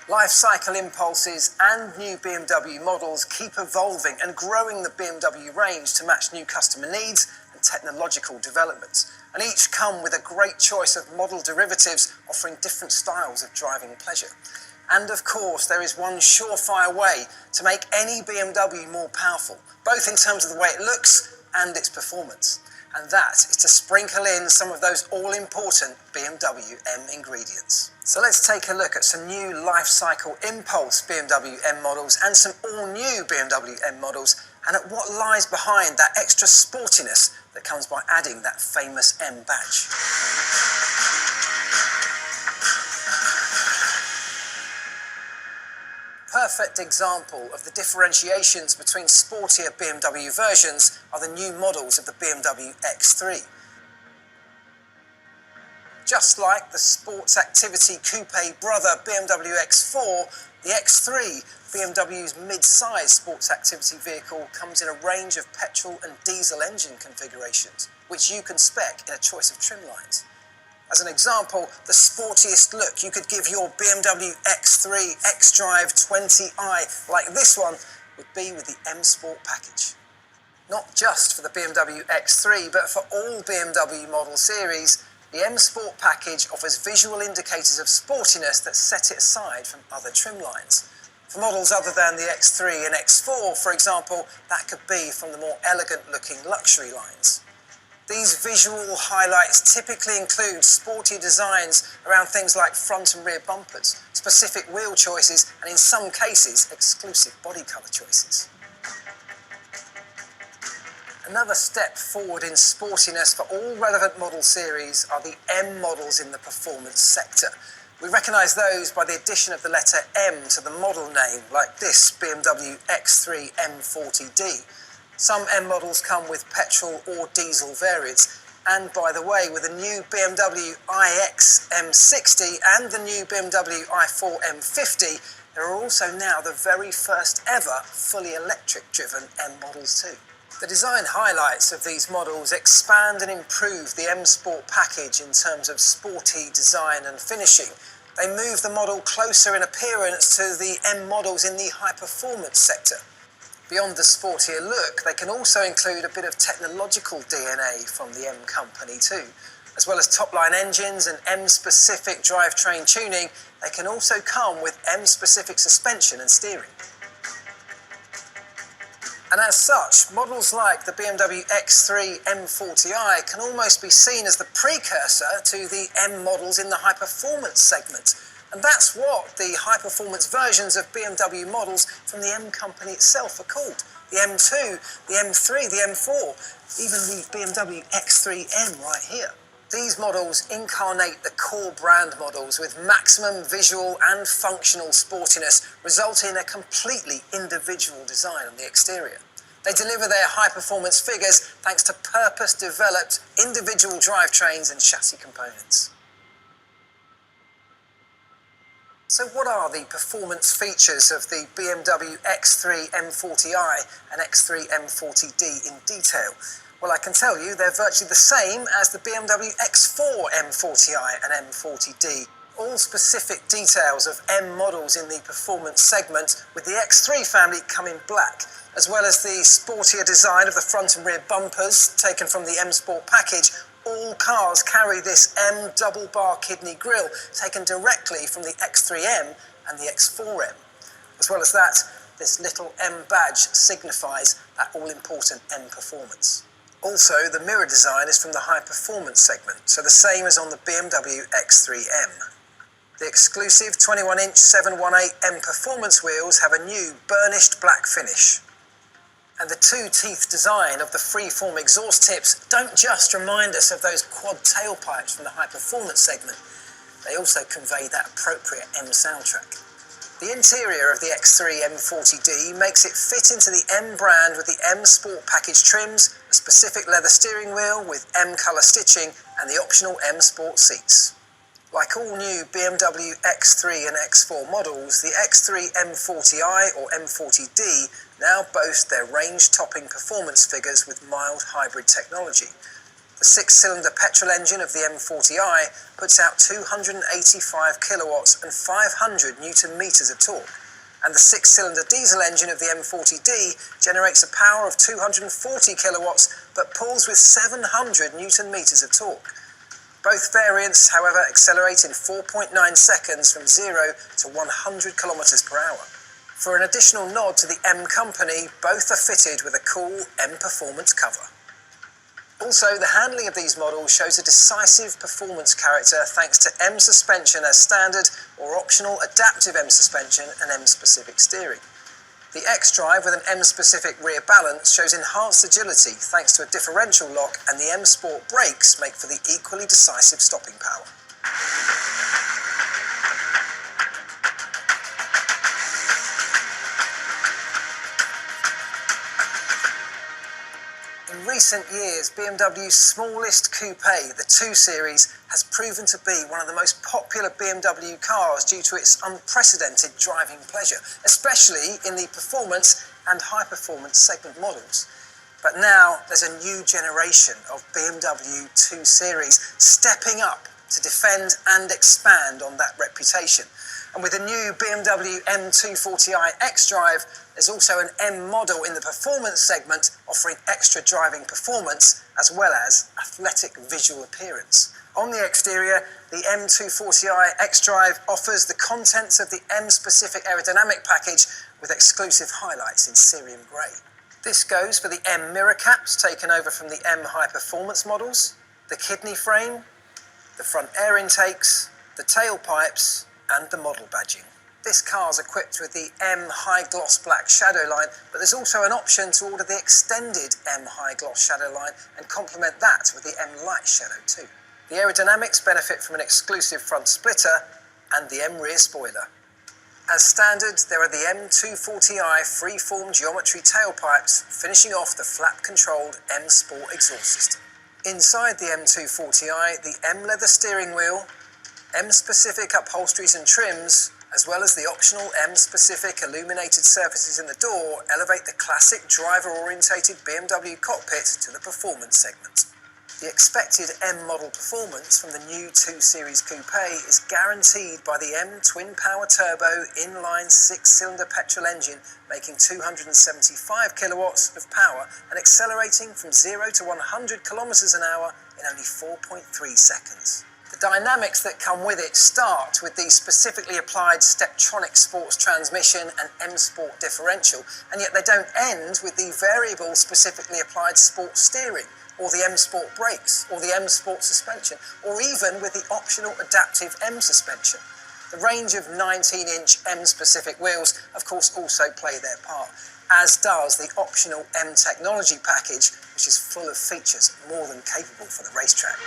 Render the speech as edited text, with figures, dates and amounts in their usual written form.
Life cycle impulses and new BMW models keep evolving and growing the BMW range to match new customer needs and technological developments, and each come with a great choice of model derivatives offering different styles of driving pleasure. And of course, there is one surefire way to make any BMW more powerful, both in terms of the way it looks and its performance. And that is to sprinkle in some of those all-important BMW M ingredients. So let's take a look at some new life cycle impulse BMW M models and some all-new BMW M models, and at what lies behind that extra sportiness that comes by adding that famous M badge. Perfect example of the differentiations between sportier BMW versions are the new models of the BMW X3. Just like the sports activity coupe brother BMW X4, the X3, BMW's mid-size sports activity vehicle, comes in a range of petrol and diesel engine configurations, which you can spec in a choice of trim lines. As an example, the sportiest look you could give your BMW X3 xDrive 20i, like this one, would be with the M Sport package. Not just for the BMW X3, but for all BMW model series, the M Sport package offers visual indicators of sportiness that set it aside from other trim lines. For models other than the X3 and X4, for example, that could be from the more elegant-looking luxury lines. These visual highlights typically include sporty designs around things like front and rear bumpers, specific wheel choices, and in some cases, exclusive body colour choices. Another step forward in sportiness for all relevant model series are the M models in the performance sector. We recognise those by the addition of the letter M to the model name, like this BMW X3 M40D. Some M models come with petrol or diesel variants, and by the way, with the new BMW iX M60 and the new BMW i4 M50, there are also now the very first ever fully electric driven M models too. The design highlights of these models expand and improve the M Sport package in terms of sporty design and finishing. They move the model closer in appearance to the M models in the high-performance sector. Beyond the sportier look, they can also include a bit of technological DNA from the M company too. As well as top-line engines and M-specific drivetrain tuning, they can also come with M-specific suspension and steering. And as such, models like the BMW X3 M40i can almost be seen as the precursor to the M models in the high-performance segment. And that's what the high-performance versions of BMW models from the M company itself are called. The M2, the M3, the M4, even the BMW X3M right here. These models incarnate the core brand models with maximum visual and functional sportiness, resulting in a completely individual design on the exterior. They deliver their high-performance figures thanks to purpose-developed individual drivetrains and chassis components. So what are the performance features of the BMW X3 M40i and X3 M40d in detail? Well, I can tell you they're virtually the same as the BMW X4 M40i and M40d. All specific details of M models in the performance segment, with the X3 family come in black, as well as the sportier design of the front and rear bumpers taken from the M Sport package. All cars carry this M double-bar kidney grille taken directly from the X3M and the X4M. As well as that, this little M badge signifies that all-important M performance. Also, the mirror design is from the high-performance segment, so the same as on the BMW X3M. The exclusive 21-inch 718M performance wheels have a new burnished black finish. And the two-teeth design of the free-form exhaust tips don't just remind us of those quad tailpipes from the high-performance segment. They also convey that appropriate M soundtrack. The interior of the X3 M40d makes it fit into the M brand with the M Sport package trims, a specific leather steering wheel with M colour stitching, and the optional M Sport seats. Like all new BMW X3 and X4 models, the X3 M40i or M40d now boast their range-topping performance figures with mild hybrid technology. The 6-cylinder petrol engine of the M40i puts out 285 kilowatts and 500 newton meters of torque, and the 6-cylinder diesel engine of the M40D generates a power of 240 kilowatts but pulls with 700 newton meters of torque. Both variants, however, accelerate in 4.9 seconds from 0 to 100 kilometers per hour. For an additional nod to the M company, both are fitted with a cool M Performance cover. Also, the handling of these models shows a decisive performance character thanks to M suspension as standard or optional adaptive M suspension and M-specific steering. The X-Drive with an M-specific rear balance shows enhanced agility thanks to a differential lock, and the M-Sport brakes make for the equally decisive stopping power. In recent years, BMW's smallest coupe, the 2 Series, has proven to be one of the most popular BMW cars due to its unprecedented driving pleasure, especially in the performance and high-performance segment models. But now there's a new generation of BMW 2 Series stepping up to defend and expand on that reputation. And with the new BMW M240i X-Drive, there's also an M model in the performance segment offering extra driving performance as well as athletic visual appearance. On the exterior, the M240i X-Drive offers the contents of the M-specific aerodynamic package with exclusive highlights in cerium grey. This goes for the M mirror caps taken over from the M high performance models, the kidney frame, the front air intakes, the tailpipes, and the model badging. This car's equipped with the M High Gloss Black shadow line, but there's also an option to order the extended M High Gloss shadow line and complement that with the M Light shadow too. The aerodynamics benefit from an exclusive front splitter and the M rear spoiler. As standard, there are the M240i freeform geometry tailpipes, finishing off the flap-controlled M Sport exhaust system. Inside the M240i, the M leather steering wheel, M-specific upholsteries and trims, as well as the optional M-specific illuminated surfaces in the door, elevate the classic driver-orientated BMW cockpit to the performance segment. The expected M model performance from the new 2 Series Coupe is guaranteed by the M twin-power turbo inline 6-cylinder petrol engine, making 275 kilowatts of power and accelerating from 0 to 100 kilometers an hour in only 4.3 seconds. The dynamics that come with it start with the specifically applied Steptronic Sports transmission and M Sport differential, and yet they don't end with the variable specifically applied Sport steering, or the M Sport brakes, or the M Sport suspension, or even with the optional adaptive M suspension. The range of 19-inch M-specific wheels, of course, also play their part, as does the optional M technology package, which is full of features more than capable for the racetrack.